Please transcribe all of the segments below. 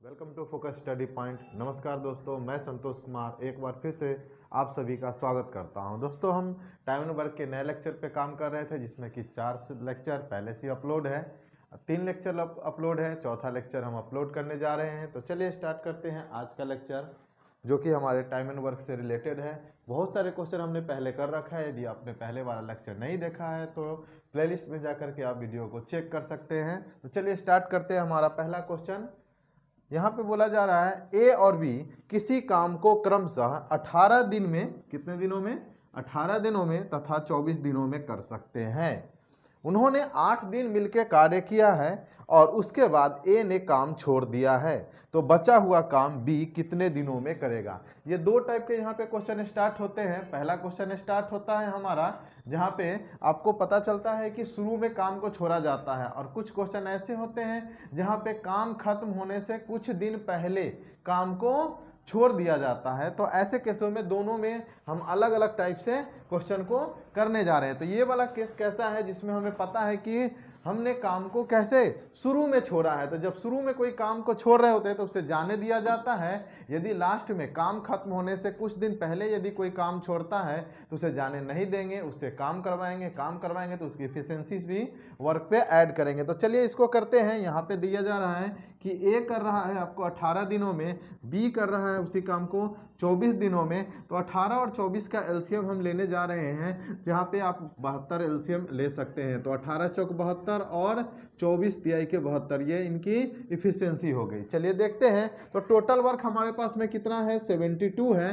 Welcome to focus study point. नमस्कार दोस्तों, मैं संतोष कुमार एक बार फिर से आप सभी का स्वागत करता हूं। दोस्तों, हम टाइम एंड वर्क के नए लेक्चर पे काम कर रहे थे, जिसमें कि 4 लेक्चर पहले से अपलोड है, 3 लेक्चर अपलोड है, चौथा लेक्चर हम अपलोड करने जा रहे हैं। तो चलिए स्टार्ट करते हैं आज का लेक्चर, जो कि हमारे टाइम एंड वर्क से रिलेटेड है। बहुत सारे क्वेश्चन हमने पहले कर रखा है। यदि आपने पहले वाला लेक्चर नहीं देखा है तो प्लेलिस्ट में जाकर के आप वीडियो को चेक कर सकते हैं। तो चलिए स्टार्ट करते हैं। हमारा पहला क्वेश्चन यहाँ पे बोला जा रहा है, ए और बी किसी काम को क्रमशः 18 दिन में, कितने दिनों में, 18 दिनों में तथा 24 दिनों में कर सकते हैं। उन्होंने 8 दिन मिलकर कार्य किया है और उसके बाद ए ने काम छोड़ दिया है, तो बचा हुआ काम बी कितने दिनों में करेगा। ये दो टाइप के यहाँ पे क्वेश्चन स्टार्ट होते हैं। पहला क्वेश्चन स्टार्ट होता है हमारा जहाँ पे आपको पता चलता है कि शुरू में काम को छोड़ा जाता है, और कुछ क्वेश्चन ऐसे होते हैं जहाँ पे काम खत्म होने से कुछ दिन पहले काम को छोड़ दिया जाता है। तो ऐसे केसों में दोनों में हम अलग अलग टाइप से क्वेश्चन को करने जा रहे हैं। तो ये वाला केस कैसा है जिसमें हमें पता है कि हमने काम को कैसे शुरू में छोड़ा है। तो जब शुरू में कोई काम को छोड़ रहे होते हैं तो उसे जाने दिया जाता है। यदि लास्ट में काम खत्म होने से कुछ दिन पहले यदि कोई काम छोड़ता है तो उसे जाने नहीं देंगे, उससे काम करवाएंगे तो उसकी एफिशिएंसी भी वर्क पे ऐड करेंगे। तो चलिए इसको करते हैं। यहाँ पे दिया जा रहा है कि ए कर रहा है आपको 18 दिनों में, बी कर रहा है उसी काम को 24 दिनों में। तो 18 और 24 का एलसीएम हम लेने जा रहे हैं, जहाँ पे आप 72 एलसीएम ले सकते हैं। तो 18 चौक 72 और 24 तिहाई के 72, ये इनकी इफिशियंसी हो गई। चलिए देखते हैं। तो टोटल वर्क हमारे पास में कितना है, 72 है।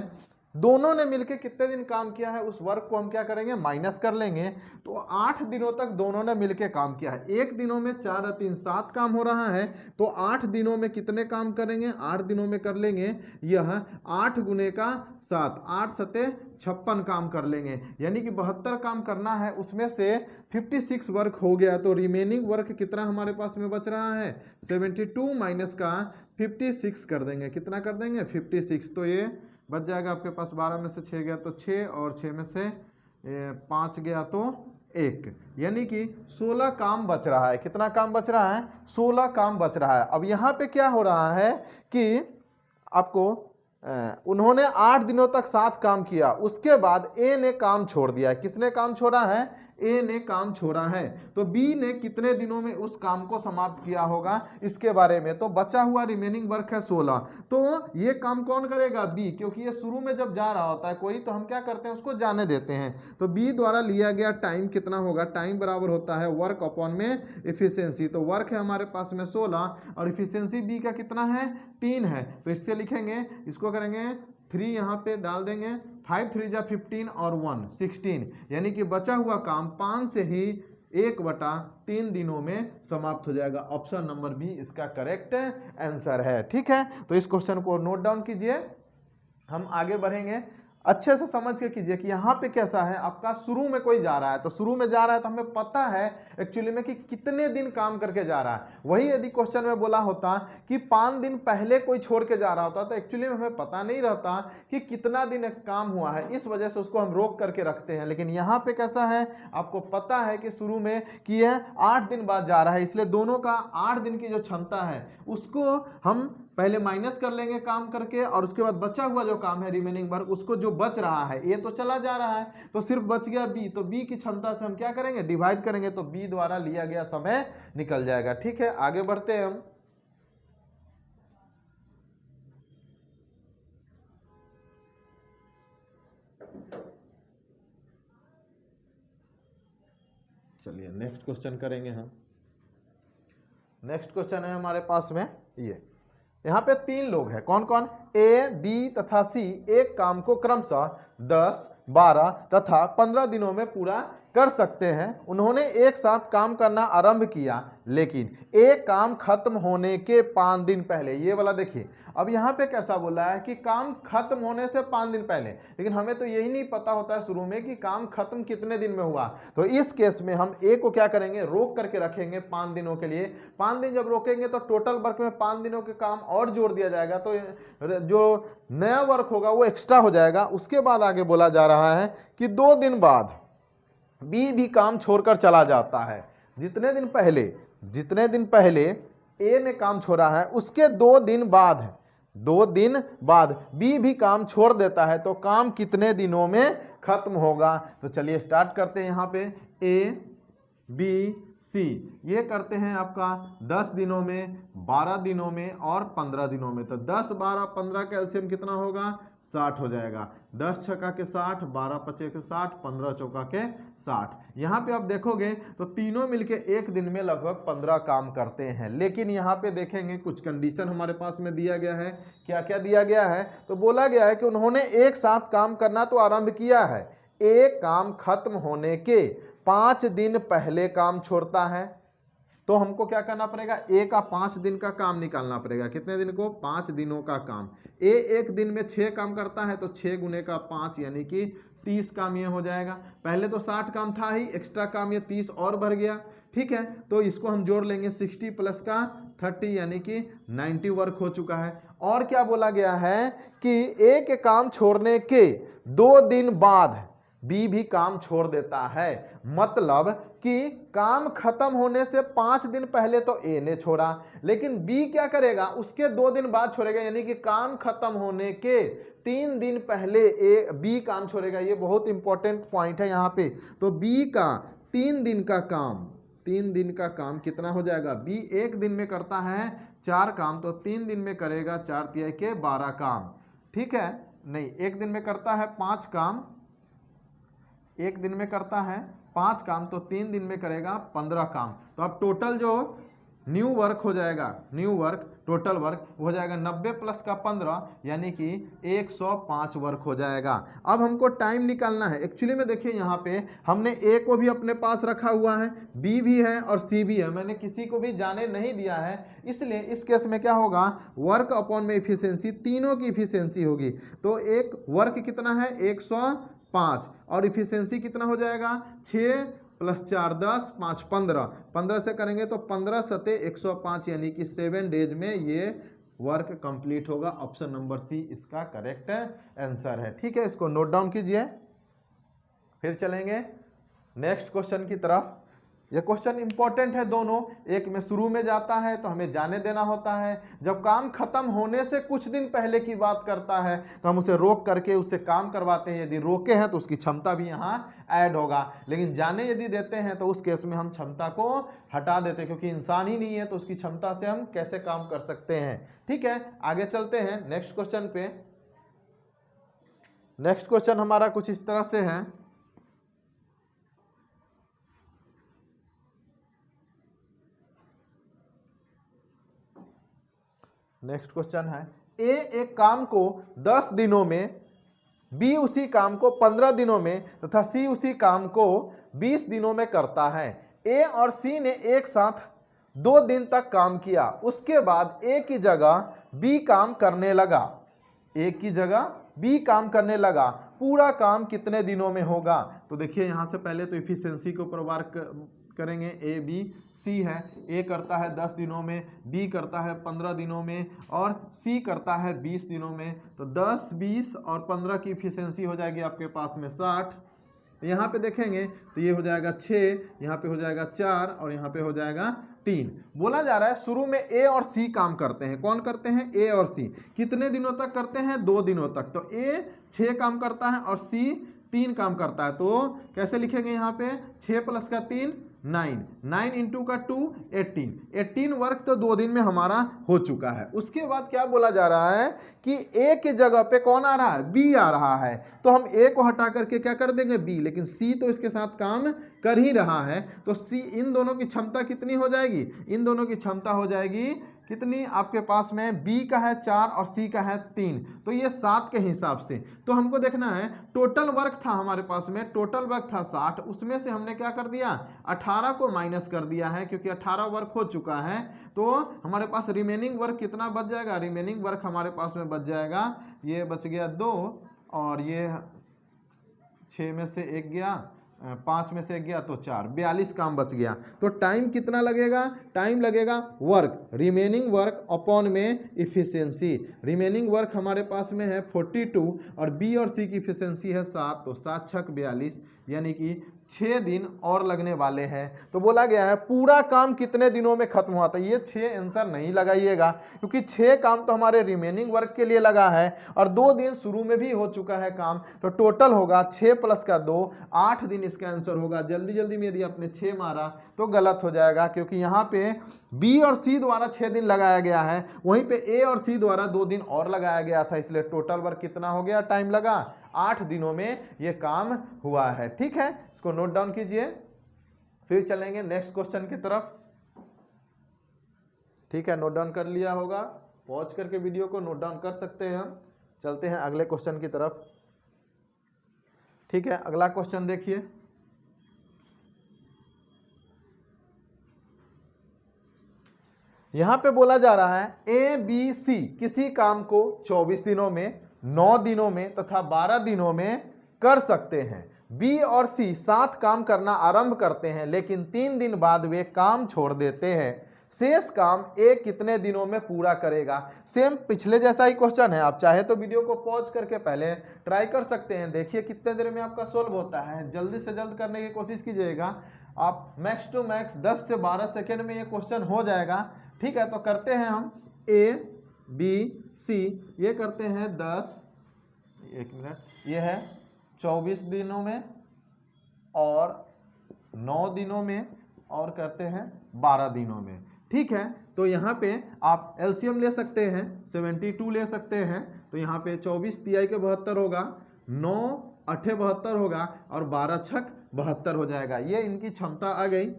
दोनों ने मिलकर कितने दिन काम किया है, उस वर्क को हम क्या करेंगे, माइनस कर लेंगे। तो 8 दिनों तक दोनों ने मिलकर काम किया है। एक दिनों में 4 और 3 7 काम हो रहा है, तो 8 दिनों में कितने काम करेंगे, 8 दिनों में कर लेंगे यह 8 गुने का 7, 8 सते 56 काम कर लेंगे। यानी कि 72 काम करना है, उसमें से 56 वर्क हो गया। तो रिमेनिंग वर्क कितना हमारे पास में बच रहा है, 72 माइनस का 56 कर देंगे। कितना कर देंगे, 56। तो ये बच जाएगा आपके पास, 12 में से 6 गया तो 6, और 6 में से 5 गया तो 1, यानी कि 16 काम बच रहा है। कितना काम बच रहा है, 16 काम बच रहा है। अब यहाँ पे क्या हो रहा है कि आपको उन्होंने 8 दिनों तक 7 काम किया, उसके बाद ए ने काम छोड़ दिया है। किसने काम छोड़ा है, ए ने काम छोड़ा है। तो बी ने कितने दिनों में उस काम को समाप्त किया होगा, इसके बारे में। तो बचा हुआ रिमेनिंग वर्क है 16। तो ये काम कौन करेगा, बी, क्योंकि ये शुरू में जब जा रहा होता है कोई, तो हम क्या करते हैं, उसको जाने देते हैं। तो बी द्वारा लिया गया टाइम कितना होगा, टाइम बराबर होता है वर्क अपॉन में एफिशिएंसी। तो वर्क है हमारे पास में 16 और एफिशिएंसी बी का कितना है, 3 है। तो इससे लिखेंगे, इसको करेंगे 3 यहाँ पे डाल देंगे, 5 3 जा 15 और 1 16, यानी कि बचा हुआ काम 5 से ही 1/3 दिनों में समाप्त हो जाएगा। ऑप्शन नंबर बी इसका करेक्ट आंसर है। ठीक है, तो इस क्वेश्चन को नोट डाउन कीजिए। हम आगे बढ़ेंगे। अच्छे से समझ के कीजिए कि यहाँ पे कैसा है, आपका शुरू में कोई जा रहा है, तो शुरू में जा रहा है तो हमें पता है एक्चुअली में कि कितने दिन काम करके जा रहा है। वही यदि क्वेश्चन में बोला होता कि 5 दिन पहले कोई छोड़ के जा रहा होता तो एक्चुअली में हमें पता नहीं रहता कि कितना दिन काम हुआ है, इस वजह से उसको हम रोक करके रखते हैं। लेकिन यहाँ पे कैसा है, आपको पता है कि शुरू में कि यह 8 दिन बाद जा रहा है, इसलिए दोनों का 8 दिन की जो क्षमता है उसको हम पहले माइनस कर लेंगे काम करके, और उसके बाद बचा हुआ जो काम है रिमेनिंग वर्क, उसको जो बच रहा है, ये तो चला जा रहा है तो सिर्फ बच गया बी। तो बी की क्षमता से हम क्या करेंगे, डिवाइड करेंगे, तो बी द्वारा लिया गया समय निकल जाएगा। ठीक है, आगे बढ़ते हैं हम। चलिए नेक्स्ट क्वेश्चन करेंगे हम। नेक्स्ट क्वेश्चन है हमारे पास में ये, यहाँ पे 3 लोग हैं, कौन कौन, ए, बी तथा सी एक काम को क्रमशः 10, 12 तथा 15 दिनों में पूरा कर सकते हैं। उन्होंने एक साथ काम करना आरंभ किया, लेकिन एक काम खत्म होने के 5 दिन पहले, ये वाला देखिए। अब यहाँ पे कैसा बोला है कि काम खत्म होने से 5 दिन पहले, लेकिन हमें तो यही नहीं पता होता है शुरू में कि काम खत्म कितने दिन में हुआ। तो इस केस में हम ए को क्या करेंगे, रोक करके रखेंगे 5 दिनों के लिए। 5 दिन जब रोकेंगे तो टोटल वर्क में 5 दिनों के काम और जोड़ दिया जाएगा, तो जो नया वर्क होगा वो एक्स्ट्रा हो जाएगा। उसके बाद आगे बोला जा रहा है कि 2 दिन बाद बी भी काम छोड़कर चला जाता है। जितने दिन पहले ए ने काम छोड़ा है, उसके 2 दिन बाद है, 2 दिन बाद बी भी काम छोड़ देता है, तो काम कितने दिनों में खत्म होगा? तो चलिए स्टार्ट करते हैं। यहाँ पे ए बी सी ये करते हैं आपका 10 दिनों में, 12 दिनों में और 15 दिनों में। तो 10 12 15 का एलसीएम कितना होगा? 60 हो जाएगा। 10 छक्का के 60, 12 पचे के 60, 15 चौका के 60। यहाँ पे आप देखोगे तो तीनों मिलके एक दिन में लगभग 15 काम करते हैं। लेकिन यहाँ पे देखेंगे कुछ कंडीशन हमारे पास में दिया गया है। क्या क्या दिया गया है? तो बोला गया है कि उन्होंने एक साथ काम करना तो आरंभ किया है, एक काम खत्म होने के 5 दिन पहले काम छोड़ता है। तो हमको क्या करना पड़ेगा? ए का 5 दिन का काम निकालना पड़ेगा। कितने दिन को? 5 दिनों का काम। ए एक दिन में 6 काम करता है, तो 6 गुने का 5 यानी कि 30 काम ये हो जाएगा। पहले तो 60 काम था ही, एक्स्ट्रा काम ये 30 और भर गया। ठीक है, तो इसको हम जोड़ लेंगे, 60 प्लस का 30 यानी कि 90 वर्क हो चुका है। और क्या बोला गया है कि ए के काम छोड़ने के 2 दिन बाद बी भी काम छोड़ देता है। मतलब कि काम खत्म होने से 5 दिन पहले तो ए ने छोड़ा, लेकिन बी क्या करेगा? उसके 2 दिन बाद छोड़ेगा, यानी कि काम खत्म होने के 3 दिन पहले ए बी काम छोड़ेगा। ये बहुत इंपॉर्टेंट पॉइंट है यहाँ पे। तो बी का 3 दिन का काम, 3 दिन का काम कितना हो जाएगा? बी एक दिन में करता है 4 काम, तो 3 दिन में करेगा 4 तिहाई के 12 काम। ठीक है, नहीं, एक दिन में करता है 5 काम, एक दिन में करता है 5 काम, तो 3 दिन में करेगा 15 काम। तो अब टोटल जो न्यू वर्क हो जाएगा, न्यू वर्क टोटल वर्क हो जाएगा 90 प्लस का 15 यानी कि 105 वर्क हो जाएगा। अब हमको टाइम निकालना है। एक्चुअली में देखिए यहाँ पे हमने ए को भी अपने पास रखा हुआ है, बी भी है और सी भी है, मैंने किसी को भी जाने नहीं दिया है। इसलिए इस केस में क्या होगा? वर्क अपॉन में इफिशियंसी, तीनों की इफिशियंसी होगी। तो एक वर्क कितना है? 105 और इफिशियंसी कितना हो जाएगा? 6 प्लस 4 10, 5 15, 15 से करेंगे तो 15 सते 105 यानी कि 7 डेज में ये वर्क कंप्लीट होगा। ऑप्शन नंबर सी इसका करेक्ट आंसर है। ठीक है, इसको नोट डाउन कीजिए। फिर चलेंगे नेक्स्ट क्वेश्चन की तरफ। ये क्वेश्चन इंपॉर्टेंट है दोनों, एक में शुरू में जाता है तो हमें जाने देना होता है, जब काम खत्म होने से कुछ दिन पहले की बात करता है तो हम उसे रोक करके उससे काम करवाते हैं। यदि रोके हैं तो उसकी क्षमता भी यहाँ ऐड होगा, लेकिन जाने यदि देते हैं तो उस केस में हम क्षमता को हटा देते हैं, क्योंकि इंसान ही नहीं है तो उसकी क्षमता से हम कैसे काम कर सकते हैं। ठीक है, आगे चलते हैं नेक्स्ट क्वेश्चन पे। नेक्स्ट क्वेश्चन हमारा कुछ इस तरह से है। नेक्स्ट क्वेश्चन है, ए एक काम को 10 दिनों में, बी उसी काम को 15 दिनों में तथा सी उसी काम को 20 दिनों में करता है। ए और सी ने एक साथ 2 दिन तक काम किया, उसके बाद ए की जगह बी काम करने लगा। ए की जगह बी काम करने लगा, पूरा काम कितने दिनों में होगा? तो देखिए यहाँ से पहले तो इफिशियंसी के ऊपर वर्क करेंगे। ए बी सी है, ए करता है 10 दिनों में, बी करता है 15 दिनों में और सी करता है 20 दिनों में। तो 10 20 और 15 की इफिशियंसी हो जाएगी आपके पास में 60। यहाँ पे देखेंगे तो ये हो जाएगा 6, यहाँ पे हो जाएगा 4 और यहाँ पे हो जाएगा 3। बोला जा रहा है शुरू में ए और सी काम करते हैं। कौन करते हैं? ए और सी। कितने दिनों तक करते हैं? 2 दिनों तक। तो ए 6 काम करता है और सी 3 काम करता है। तो कैसे लिखेंगे यहाँ पे? 6 प्लस का 3 9, 9 इंटू का 2 18, 18 वर्क तो 2 दिन में हमारा हो चुका है। उसके बाद क्या बोला जा रहा है कि ए के जगह पे कौन आ रहा है? बी आ रहा है। तो हम ए को हटा करके क्या कर देंगे? बी। लेकिन सी तो इसके साथ काम कर ही रहा है, तो सी, इन दोनों की क्षमता कितनी हो जाएगी? इन दोनों की क्षमता हो जाएगी कितनी? आपके पास में बी का है 4 और सी का है 3, तो ये 7 के हिसाब से। तो हमको देखना है टोटल वर्क था हमारे पास में, टोटल वर्क था 60, उसमें से हमने क्या कर दिया? 18 को माइनस कर दिया है, क्योंकि 18 वर्क हो चुका है। तो हमारे पास रिमेनिंग वर्क कितना बच जाएगा? रिमेनिंग वर्क हमारे पास में बच जाएगा, ये बच गया 2 और ये 6 में से 1 गया, 5 में से 1 गया तो 4, 42 काम बच गया। तो टाइम कितना लगेगा? टाइम लगेगा वर्क, रिमेनिंग वर्क अपॉन में इफिशियंसी। रिमेनिंग वर्क हमारे पास में है 42 और बी और सी की इफिशियंसी है 7, तो 7 छक 42 यानी कि 6 दिन और लगने वाले हैं। तो बोला गया है पूरा काम कितने दिनों में खत्म हुआ था। ये 6 आंसर नहीं लगाइएगा, क्योंकि 6 काम तो हमारे रिमेनिंग वर्क के लिए लगा है और 2 दिन शुरू में भी हो चुका है काम। तो टोटल होगा 6 प्लस का 2, 8 दिन इसका आंसर होगा। जल्दी जल्दी में यदि आपने 6 मारा तो गलत हो जाएगा, क्योंकि यहाँ पे बी और सी द्वारा 6 दिन लगाया गया है, वहीं पे ए और सी द्वारा 2 दिन और लगाया गया था, इसलिए टोटल वर्क कितना हो गया, टाइम लगा 8 दिनों में ये काम हुआ है। ठीक है, इसको नोट डाउन कीजिए, फिर चलेंगे नेक्स्ट क्वेश्चन की तरफ। ठीक है, नोट डाउन कर लिया होगा, पॉज करके वीडियो को नोट डाउन कर सकते हैं हम। चलते हैं अगले क्वेश्चन की तरफ। ठीक है, अगला क्वेश्चन देखिए। यहां पे बोला जा रहा है ए बी सी किसी काम को 24 दिनों में, 9 दिनों में तथा 12 दिनों में कर सकते हैं। बी और सी 7 काम करना आरंभ करते हैं, लेकिन 3 दिन बाद वे काम छोड़ देते हैं। शेष काम ए कितने दिनों में पूरा करेगा। सेम पिछले जैसा ही क्वेश्चन है, आप चाहे तो वीडियो को पॉज करके पहले ट्राई कर सकते हैं, देखिए कितने देर में आपका सोल्व होता है। जल्दी से जल्द करने की कोशिश कीजिएगा, आप मैक्स टू मैक्स 10 से 12 सेकेंड में ये क्वेश्चन हो जाएगा। ठीक है, तो करते हैं हम ए बी सी, ये करते हैं 10, 1 मिनट, ये है 24 दिनों में और 9 दिनों में और करते हैं 12 दिनों में। ठीक है, तो यहाँ पे आप एलसीएम ले सकते हैं, 72 ले सकते हैं। तो यहाँ पे 24 तिहाई के 72 होगा, 9 8 72 होगा और 12 छक 72 हो जाएगा। ये इनकी क्षमता आ गई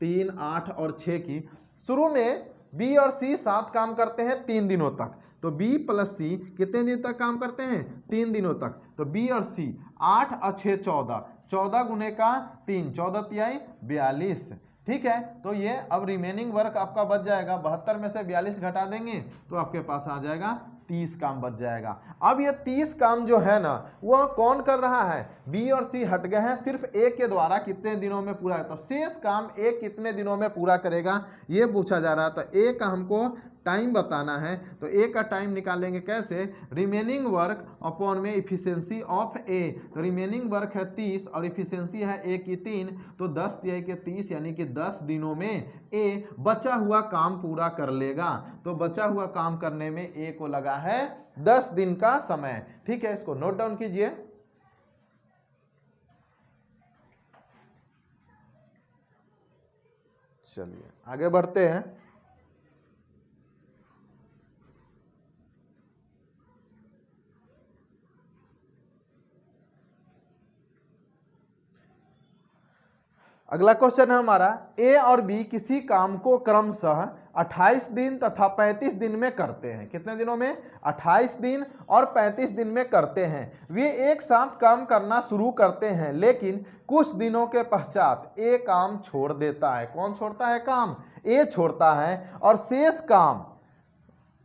3, 8 और 6 की। शुरू में बी और सी 7 काम करते हैं 3 दिनों तक, तो बी प्लस सी कितने दिन तक काम करते हैं, 3 दिनों तक। तो बी और सी 8 और 6 14, 14 गुने का 3, 14 तिहाई 42। ठीक है, तो ये अब रिमेनिंग वर्क आपका बच जाएगा, 72 में से 42 घटा देंगे तो आपके पास आ जाएगा 30 काम बच जाएगा। अब ये 30 काम जो है ना, वह कौन कर रहा है, बी और सी हट गए हैं, सिर्फ ए के द्वारा कितने दिनों में पूरा है। तो शेष काम ए कितने दिनों में पूरा करेगा ये पूछा जा रहा है। तो ए का हमको टाइम बताना है, तो ए का टाइम निकालेंगे कैसे, रिमेनिंग वर्क अपॉन में इफिशियंसी ऑफ ए। तो रिमेनिंग वर्क है 30 और इफिशियंसी है ए की 3, तो 10 तिहाई के 30 यानी कि 10 दिनों में ए बचा हुआ काम पूरा कर लेगा। तो बचा हुआ काम करने में ए को लगा है 10 दिन का समय। ठीक है, इसको नोट डाउन कीजिए। चलिए आगे बढ़ते हैं। अगला क्वेश्चन है हमारा, ए और बी किसी काम को क्रमशः 28 दिन तथा 35 दिन में करते हैं। कितने दिनों में, 28 दिन और 35 दिन में करते हैं। वे एक साथ काम करना शुरू करते हैं, लेकिन कुछ दिनों के पश्चात ए काम छोड़ देता है। कौन छोड़ता है काम, ए छोड़ता है, और शेष काम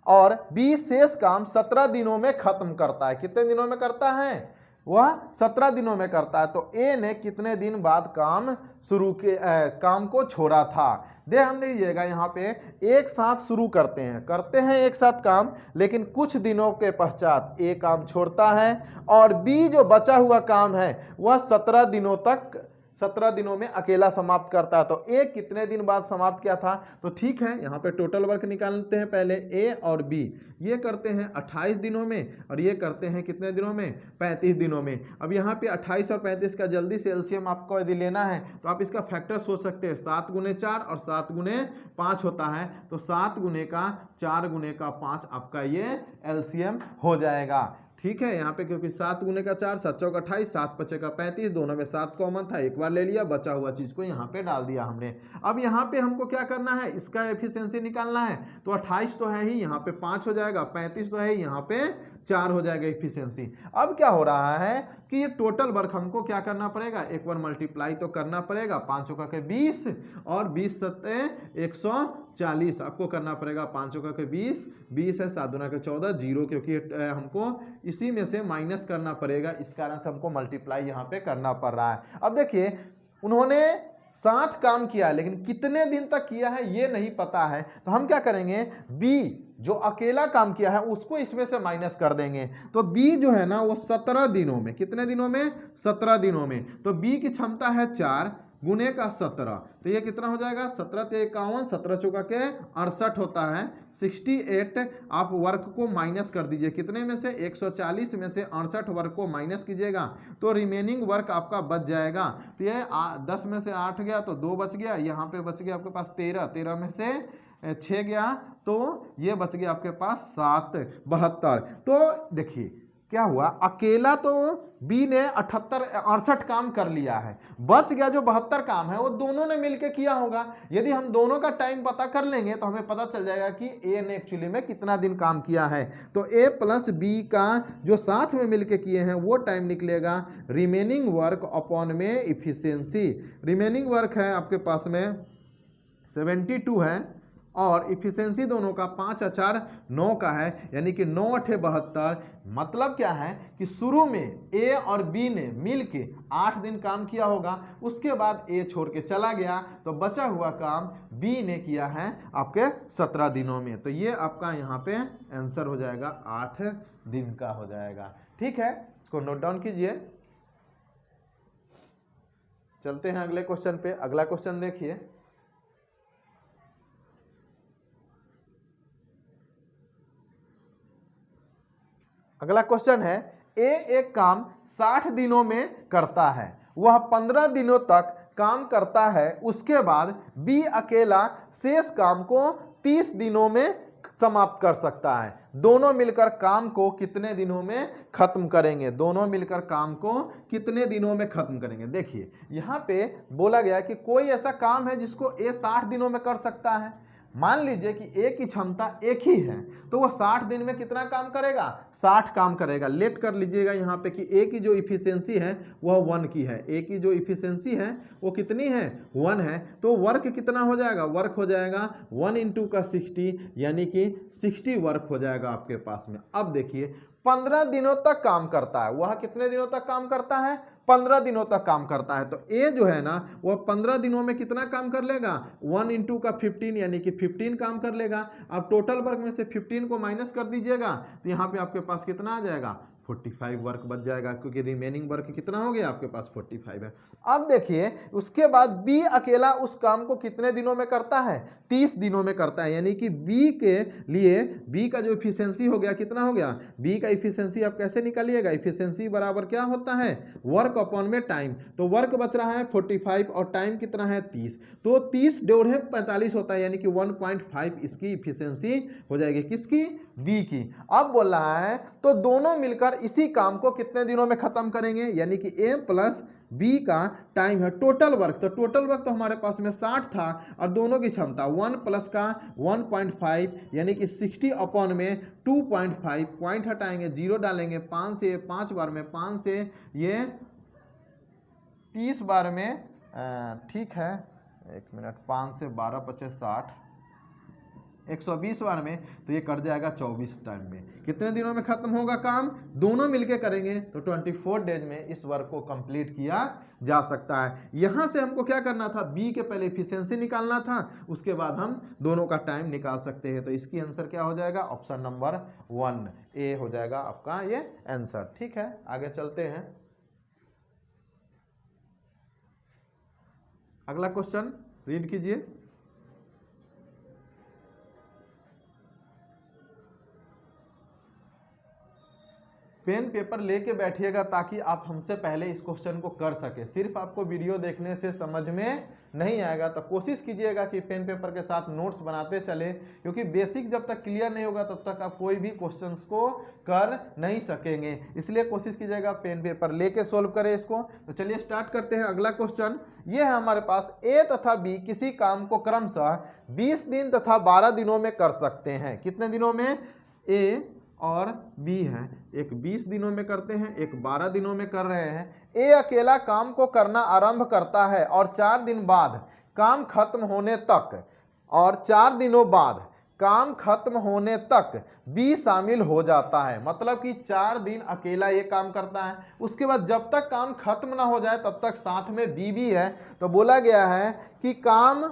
और बी शेष काम 17 दिनों में खत्म करता है। कितने दिनों में करता है, वह 17 दिनों में करता है। तो ए ने कितने दिन बाद काम शुरू के काम को छोड़ा था। ध्यान दीजिएगा, यहाँ पे एक साथ शुरू करते हैं एक साथ काम, लेकिन कुछ दिनों के पश्चात ए काम छोड़ता है और बी जो बचा हुआ काम है वह 17 दिनों में अकेला समाप्त करता है। तो ए कितने दिन बाद समाप्त किया था, तो ठीक है यहाँ पे टोटल वर्क निकालते हैं पहले। ए और बी ये करते हैं 28 दिनों में और ये करते हैं कितने दिनों में, 35 दिनों में। अब यहाँ पे 28 और 35 का जल्दी से एलसीएम आपको यदि लेना है तो आप इसका फैक्टर सोच सकते हैं, 7 गुने 4 और 7 गुने 5 होता है। तो 7 गुने का 4 गुने का 5 आपका ये एलसीएम हो जाएगा। ठीक है, यहाँ पे क्योंकि 7 गुने का 4, 7 चौक 28, 7 पचे का 35, दोनों में 7 कॉमन था, एक बार ले लिया, बचा हुआ चीज को यहाँ पे डाल दिया हमने। अब यहाँ पे हमको क्या करना है, इसका एफिशिएंसी निकालना है। तो 28 तो है ही, यहाँ पे 5 हो जाएगा, 35 तो है, यहाँ पे 4 हो जाएगा एफिशिएंसी। अब क्या हो रहा है कि ये टोटल वर्क हमको क्या करना पड़ेगा, एक बार मल्टीप्लाई तो करना पड़ेगा, 5 चौका के 20 और 20 सत्ते 140 आपको करना पड़ेगा। 5 चौका के 20, 20 है, 7 दूना के 14, 0 क्योंकि हमको इसी में से माइनस करना पड़ेगा, इस कारण से हमको मल्टीप्लाई यहाँ पे करना पड़ रहा है। अब देखिए उन्होंने 7 काम किया है, लेकिन कितने दिन तक किया है ये नहीं पता है। तो हम क्या करेंगे, बी जो अकेला काम किया है उसको इसमें से माइनस कर देंगे। तो बी जो है ना वो 17 दिनों में, कितने दिनों में, 17 दिनों में। तो बी की क्षमता है 4 गुने का 17, तो ये कितना हो जाएगा, 17 ते 51, 17 चौका के 68 होता है 68। आप वर्क को माइनस कर दीजिए, कितने में से, 140 में से 68 वर्क को माइनस कीजिएगा तो रिमेनिंग वर्क आपका बच जाएगा। तो ये 10 में से 8 गया तो 2 बच गया, यहाँ पे बच गया आपके पास 13, 13 में से 6 गया तो ये बच गया आपके पास 7, 72। तो देखिए क्या हुआ, अकेला तो बी ने 68 काम कर लिया है, बच गया जो 72 काम है वो दोनों ने मिलकर किया होगा। यदि हम दोनों का टाइम पता कर लेंगे तो हमें पता चल जाएगा कि ए ने एक्चुअली में कितना दिन काम किया है। तो ए प्लस बी का जो साथ में मिलकर किए हैं वो टाइम निकलेगा रिमेनिंग वर्क अपॉन में इफिशियंसी। रिमेनिंग वर्क है आपके पास में 72 है और इफिशियंसी दोनों का 5 और 4 9 का है, यानी कि 9 8 72। मतलब क्या है कि शुरू में ए और बी ने मिलके 8 दिन काम किया होगा, उसके बाद ए छोड़ के चला गया तो बचा हुआ काम बी ने किया है आपके 17 दिनों में। तो ये आपका यहाँ पे आंसर हो जाएगा 8 दिन का हो जाएगा। ठीक है, इसको नोट डाउन कीजिए। चलते हैं अगले क्वेश्चन पे। अगला क्वेश्चन देखिए, अगला क्वेश्चन है, ए एक काम 60 दिनों में करता है, वह 15 दिनों तक काम करता है, उसके बाद बी अकेला शेष काम को 30 दिनों में समाप्त कर सकता है। दोनों मिलकर काम को कितने दिनों में खत्म करेंगे, दोनों मिलकर काम को कितने दिनों में खत्म करेंगे। देखिए यहां पे बोला गया कि कोई ऐसा काम है जिसको ए 60 दिनों में कर सकता है। मान लीजिए कि ए की क्षमता एक ही है तो वह 60 दिन में कितना काम करेगा, 60 काम करेगा। लेट कर लीजिएगा यहाँ पे कि ए की जो इफिशियंसी है वह 1 की है, ए की जो इफिशियंसी है वो कितनी है, 1 है। तो वर्क कितना हो जाएगा, वर्क हो जाएगा 1 इंटू का 60, यानी कि 60 वर्क हो जाएगा आपके पास में। अब देखिए 15 दिनों तक काम करता है, वह कितने दिनों तक काम करता है, 15 दिनों तक काम करता है। तो ए जो है ना वो 15 दिनों में कितना काम कर लेगा, 1 इंटू का 15 यानी कि 15 काम कर लेगा। अब टोटल वर्क में से 15 को माइनस कर दीजिएगा तो यहाँ पे आपके पास कितना आ जाएगा, 45 वर्क बच जाएगा, क्योंकि रिमेनिंग वर्क कितना हो गया आपके पास 45 है। अब देखिए उसके बाद बी अकेला उस काम को कितने दिनों में करता है, 30 दिनों में करता है। यानी कि बी के लिए बी का जो इफिशियंसी हो गया कितना हो गया, बी का इफिशियंसी आप कैसे निकालिएगा, इफिशियंसी बराबर क्या होता है, वर्क अपॉन में टाइम। तो वर्क बच रहा है 45 और टाइम कितना है 30, तो 30 जोड़े 45 होता है, यानी कि 1.5 इसकी इफिशियंसी हो जाएगी, किसकी, बी की। अब बोल रहा है तो दोनों मिलकर इसी काम को कितने दिनों में खत्म करेंगे, यानी कि ए प्लस बी का टाइम है टोटल वर्क। तो टोटल वर्क तो हमारे पास में 60 था और दोनों की क्षमता 1 प्लस का 1.5 यानी कि 60 अपॉन में 2.5, पॉइंट हटाएंगे 0 डालेंगे, 5 से 5 बार में 5 से ये 30 बार में, ठीक है 1 मिनट, 5 से 12 25 60, 120 बार में, तो ये कर जाएगा 24 टाइम में। कितने दिनों में खत्म होगा काम, दोनों मिलके करेंगे तो 24 डेज में इस वर्क को कंप्लीट किया जा सकता है। यहां से हमको क्या करना था, बी के पहले इफिशियंसी निकालना था, उसके बाद हम दोनों का टाइम निकाल सकते हैं। तो इसकी आंसर क्या हो जाएगा, ऑप्शन नंबर 1 ए हो जाएगा आपका ये आंसर। ठीक है, आगे चलते हैं। अगला क्वेश्चन रीड कीजिए। पेन पेपर लेके बैठिएगा ताकि आप हमसे पहले इस क्वेश्चन को कर सके। सिर्फ आपको वीडियो देखने से समझ में नहीं आएगा, तो कोशिश कीजिएगा कि पेन पेपर के साथ नोट्स बनाते चले, क्योंकि बेसिक जब तक क्लियर नहीं होगा तब तक आप कोई भी क्वेश्चंस को कर नहीं सकेंगे। इसलिए कोशिश कीजिएगा पेन पेपर लेके सोल्व करें इसको। तो चलिए स्टार्ट करते हैं। अगला क्वेश्चन ये है हमारे पास, ए तथा बी किसी काम को क्रमशः 20 दिन तथा 12 दिनों में कर सकते हैं। कितने दिनों में, ए और बी हैं, एक 20 दिनों में करते हैं, एक 12 दिनों में कर रहे हैं। ए अकेला काम को करना आरंभ करता है और 4 दिन बाद काम खत्म होने तक और 4 दिनों बाद काम खत्म होने तक बी शामिल हो जाता है। मतलब कि 4 दिन अकेला ये काम करता है, उसके बाद जब तक काम खत्म ना हो जाए तब तक साथ में बी भी है। तो बोला गया है कि काम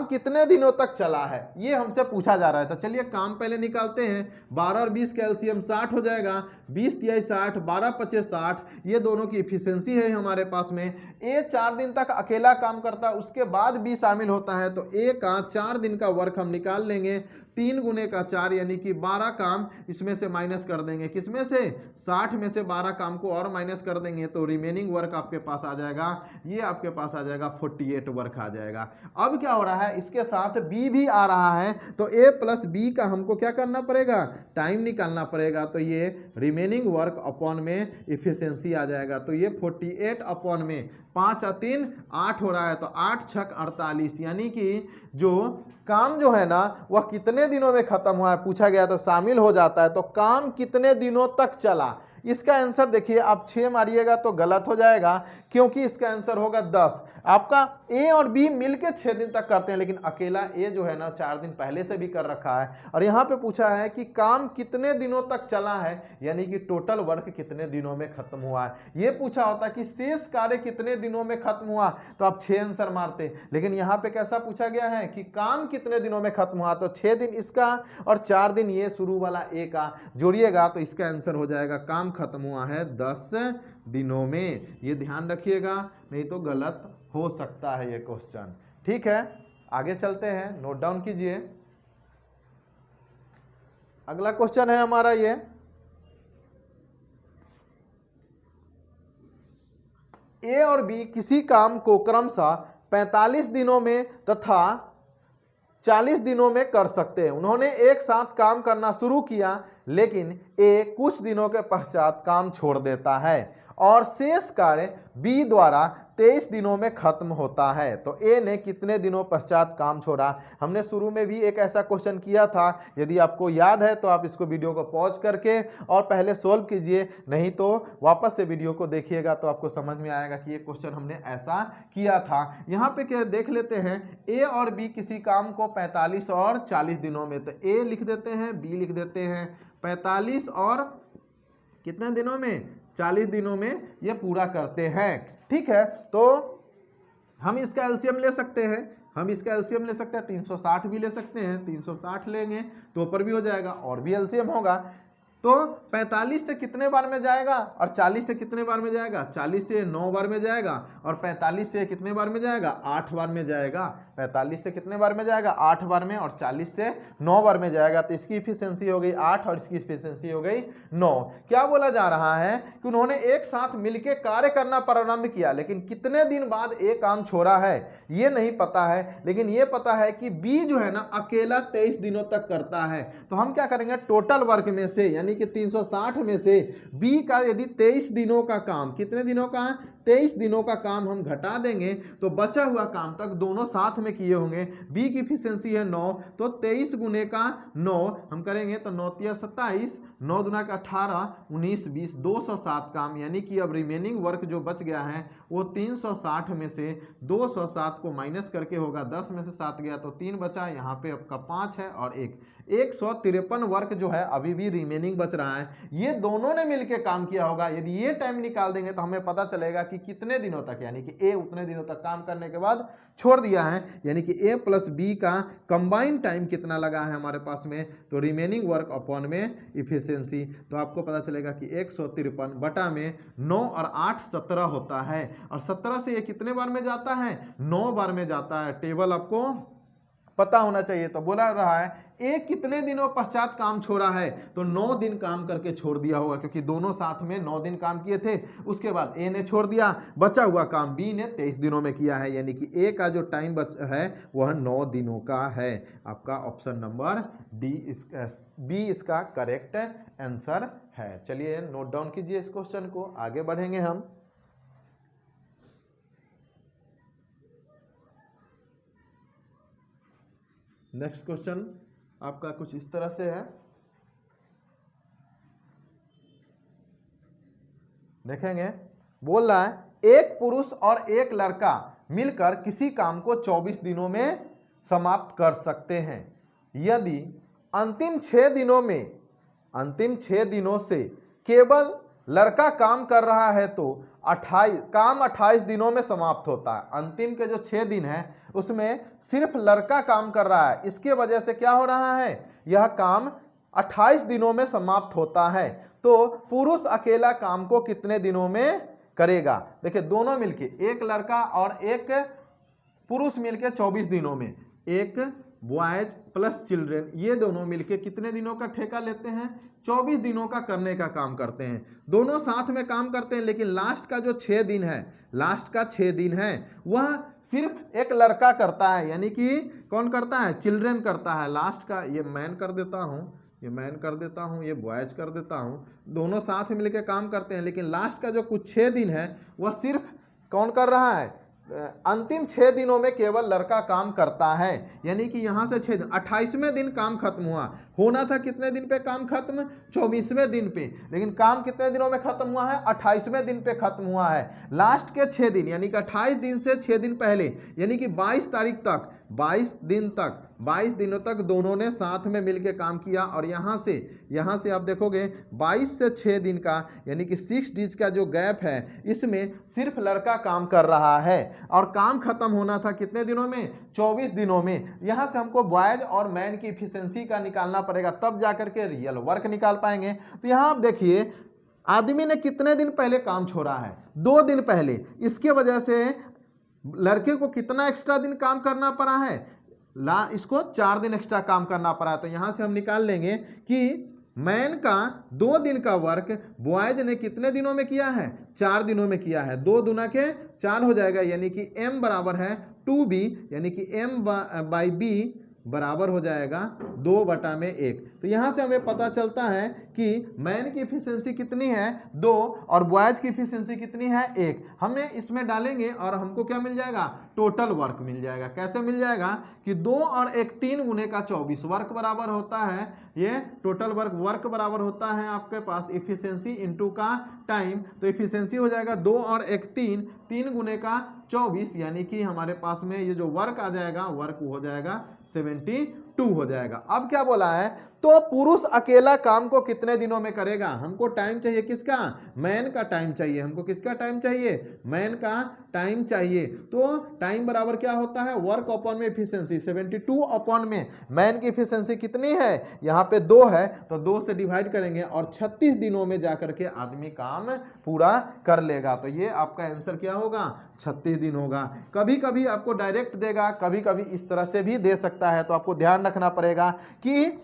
कितने दिनों तक चला है, ये हमसे पूछा जा रहा है। तो चलिए काम पहले निकालते हैं। 12 और 20 का एलसीएम 60 हो जाएगा। 20 तिहाई 60, 12 पचे 60, ये दोनों की इफिशियंसी है हमारे पास में। ए 4 दिन तक अकेला काम करता है, उसके बाद बी शामिल होता है। तो ए का 4 दिन का वर्क हम निकाल लेंगे। 3 गुने का 4 यानी कि 12 काम इसमें से माइनस कर देंगे। किसमें से? 60 में से 12 काम को और माइनस कर देंगे तो रिमेनिंग वर्क आपके पास आ जाएगा, ये आपके पास आ जाएगा 48 वर्क आ जाएगा। अब क्या हो रहा है, इसके साथ बी भी आ रहा है, तो ए प्लस बी का हमको क्या करना पड़ेगा, टाइम निकालना पड़ेगा। तो ये रिमेनिंग वर्क अपॉन में इफिशियंसी आ जाएगा। तो ये 48 अपॉन में 5 और 3 8 हो रहा है, तो 8 छक 48, यानी कि जो काम जो है ना वह कितने दिनों में खत्म हुआ है पूछा गया, तो शामिल हो जाता है। तो काम कितने दिनों तक चला, इसका आंसर देखिए आप 6 मारिएगा तो गलत हो जाएगा, क्योंकि इसका आंसर होगा 10। आपका ए और बी मिलके 6 दिन तक करते हैं, लेकिन अकेला ए जो है ना 4 दिन पहले से भी कर रखा है। और यहाँ पे पूछा है कि काम कितने दिनों तक चला है, यानी कि टोटल वर्क कितने दिनों में खत्म हुआ है। ये पूछा होता कि शेष कार्य कितने दिनों में खत्म हुआ, तो आप 6 आंसर मारते, लेकिन यहाँ पे कैसा पूछा गया है कि काम कितने दिनों में खत्म हुआ, तो 6 दिन इसका और 4 दिन ये शुरू वाला ए का जोड़िएगा, तो इसका आंसर हो जाएगा काम खत्म हुआ है 10 दिनों में। ये ध्यान रखिएगा, नहीं तो गलत हो सकता है ये क्वेश्चन। ठीक है, आगे चलते हैं, नोट डाउन कीजिए। अगला क्वेश्चन है हमारा ये, ए और बी किसी काम को क्रमशः 45 दिनों में तथा 40 दिनों में कर सकते हैं। उन्होंने एक साथ काम करना शुरू किया, लेकिन ए कुछ दिनों के पश्चात काम छोड़ देता है और शेष कार्य बी द्वारा 23 दिनों में खत्म होता है। तो ए ने कितने दिनों पश्चात काम छोड़ा। हमने शुरू में भी एक ऐसा क्वेश्चन किया था, यदि आपको याद है तो आप इसको वीडियो को पॉज करके और पहले सोल्व कीजिए, नहीं तो वापस से वीडियो को देखिएगा तो आपको समझ में आएगा कि ये क्वेश्चन हमने ऐसा किया था। यहाँ पे क्या देख लेते हैं, ए और बी किसी काम को 45 और 40 दिनों में, तो ए लिख देते हैं, बी लिख देते हैं। 45 और कितने दिनों में, 40 दिनों में ये पूरा करते हैं। ठीक है, तो हम इसका एलसीएम ले सकते हैं, 360 भी ले सकते हैं, 360 लेंगे तो ऊपर भी हो जाएगा और भी एलसीएम होगा। तो 45 से कितने बार में जाएगा और 40 से कितने बार में जाएगा, 40 से 9 बार में जाएगा और 45 से कितने बार में जाएगा, 8 बार में जाएगा। 45 से कितने बार में जाएगा, 8 बार में, और 40 से 9 बार में जाएगा। तो इसकी इफिशियंसी हो गई 8 और इसकी इफिशियंसी हो गई 9। क्या बोला जा रहा है कि उन्होंने एक साथ मिलकर कार्य करना प्रारंभ किया, लेकिन कितने दिन बाद एक काम छोड़ा है ये नहीं पता है, लेकिन ये पता है कि बी जो है ना अकेला 23 दिनों तक करता है। तो हम क्या करेंगे, टोटल वर्क में से यानी कि 360 में से बी का यदि 23 दिनों का काम, कितने दिनों का, 23 दिनों का काम हम घटा देंगे तो बचा हुआ काम तक दोनों साथ में किए होंगे। बी की इफिशियंसी है 9, तो 23 गुने का 9 हम करेंगे तो 9 तिया 27, 9 दुना का 18, 19 20, 207 काम, यानी कि अब रिमेनिंग वर्क जो बच गया है वो 360 में से 207 को माइनस करके होगा, 10 में से 7 गया तो 3 बचा, यहाँ पे आपका 5 है और 153 वर्क जो है अभी भी रिमेनिंग बच रहा है। ये दोनों ने मिलकर काम किया होगा। यदि ये टाइम निकाल देंगे तो हमें पता चलेगा कि कितने दिनों तक, यानी कि ए उतने दिनों तक काम करने के बाद छोड़ दिया है, यानी कि ए प्लस बी का कंबाइंड टाइम कितना लगा है हमारे पास में, तो रिमेनिंग वर्क अपॉन में इफिशियंसी, तो आपको पता चलेगा कि 153 बटा में 9 और 8 17 होता है, और 17 से ये कितने बार में जाता है, 9 बार में जाता है। टेबल आपको पता होना चाहिए। तो बोला रहा है ए कितने दिनों पश्चात काम छोड़ा है, तो 9 दिन काम करके छोड़ दिया होगा, क्योंकि दोनों साथ में 9 दिन काम किए थे, उसके बाद ए ने छोड़ दिया, बचा हुआ काम बी ने 23 दिनों में किया है, यानी कि ए का जो टाइम है वह 9 दिनों का है। आपका ऑप्शन नंबर बी इसका करेक्ट आंसर है। चलिए नोट डाउन कीजिए इस क्वेश्चन को, आगे बढ़ेंगे हम। नेक्स्ट क्वेश्चन आपका कुछ इस तरह से है, देखेंगे। बोल रहा है एक पुरुष और एक लड़का मिलकर किसी काम को 24 दिनों में समाप्त कर सकते हैं। यदि अंतिम 6 दिनों से केवल लड़का काम कर रहा है तो 28 दिनों में समाप्त होता है। अंतिम के जो 6 दिन है उसमें सिर्फ लड़का काम कर रहा है, इसके वजह से क्या हो रहा है, यह काम 28 दिनों में समाप्त होता है। तो पुरुष अकेला काम को कितने दिनों में करेगा? देखिए दोनों मिलके, एक लड़का और एक पुरुष मिलके 24 दिनों में, एक बॉयज प्लस चिल्ड्रेन, ये दोनों मिलके कितने दिनों का ठेका लेते हैं? 24 दिनों का करने का काम करते हैं। दोनों साथ में काम करते हैं, लेकिन लास्ट का जो 6 दिन है, लास्ट का 6 दिन है वह सिर्फ एक लड़का करता है, यानी कि कौन करता है? चिल्ड्रेन करता है। लास्ट का ये मैन कर देता हूँ, ये मैन कर देता हूँ, ये बॉयज कर देता हूँ, दोनों साथ मिलकर काम करते हैं, लेकिन लास्ट का जो कुछ 6 दिन है वह सिर्फ कौन कर रहा है? अंतिम 6 दिनों में केवल लड़का काम करता है। यानी कि यहां से 6 दिन, 28वें दिन काम खत्म हुआ, होना था कितने दिन पे काम खत्म? 24वें दिन पे, लेकिन काम कितने दिनों में खत्म हुआ है? 28वें दिन पे खत्म हुआ है। लास्ट के 6 दिन यानी कि 28 दिन से 6 दिन पहले, यानी कि 22 तारीख तक, 22 दिनों तक दोनों ने साथ में मिलकर काम किया। और यहाँ से आप देखोगे 22 से 6 दिन का यानी कि 6 डेज का जो गैप है, इसमें सिर्फ लड़का काम कर रहा है और काम खत्म होना था कितने दिनों में? 24 दिनों में। यहाँ से हमको बॉयज और मैन की इफिशिएंसी का निकालना पड़ेगा, तब जाकर के रियल वर्क निकाल पाएंगे। तो यहाँ आप देखिए आदमी ने कितने दिन पहले काम छोड़ा है? 2 दिन पहले। इसके वजह से लड़के को कितना एक्स्ट्रा दिन काम करना पड़ा है? इसको 4 दिन एक्स्ट्रा काम करना पड़ा है। तो यहां से हम निकाल लेंगे कि मैन का 2 दिन का वर्क बॉयज ने कितने दिनों में किया है? 4 दिनों में किया है। 2 दूना के 4 हो जाएगा, यानी कि m बराबर है 2b, यानी कि m/b बराबर हो जाएगा 2/1। तो यहां से हमें पता चलता है कि मैन की इफिशिएंसी कितनी है? 2, और बॉयज की इफिशिएंसी कितनी है? 1। हमने इसमें डालेंगे और हमको क्या मिल जाएगा? टोटल वर्क मिल जाएगा। कैसे मिल जाएगा कि 2 और 1 3 गुने का 24 वर्क बराबर होता है, ये टोटल वर्क बराबर होता है आपके पास इफिशिएंसी इनटू का टाइम। तो इफिशिएंसी हो जाएगा 2 और 1 3 गुने का 24, यानी कि हमारे पास में ये जो वर्क आ जाएगा, वर्क हो जाएगा 72 हो जाएगा। अब क्या बोला है? तो पुरुष अकेला काम को कितने दिनों में करेगा? हमको टाइम चाहिए किसका? मैन का टाइम चाहिए। हमको किसका टाइम चाहिए? मैन का टाइम चाहिए। तो टाइम बराबर क्या होता है? वर्क अपॉन में इफिशिएंसी, 72 अपॉन में मैन की इफिशिएंसी कितनी है? यहाँ पे 2 है, तो 2 से डिवाइड करेंगे और 36 दिनों में जाकर के आदमी काम पूरा कर लेगा। तो ये आपका आंसर क्या होगा? 36 दिन होगा। कभी कभी आपको डायरेक्ट देगा, कभी कभी इस तरह से भी दे सकता है। तो आपको ध्यान रखना पड़ेगा कि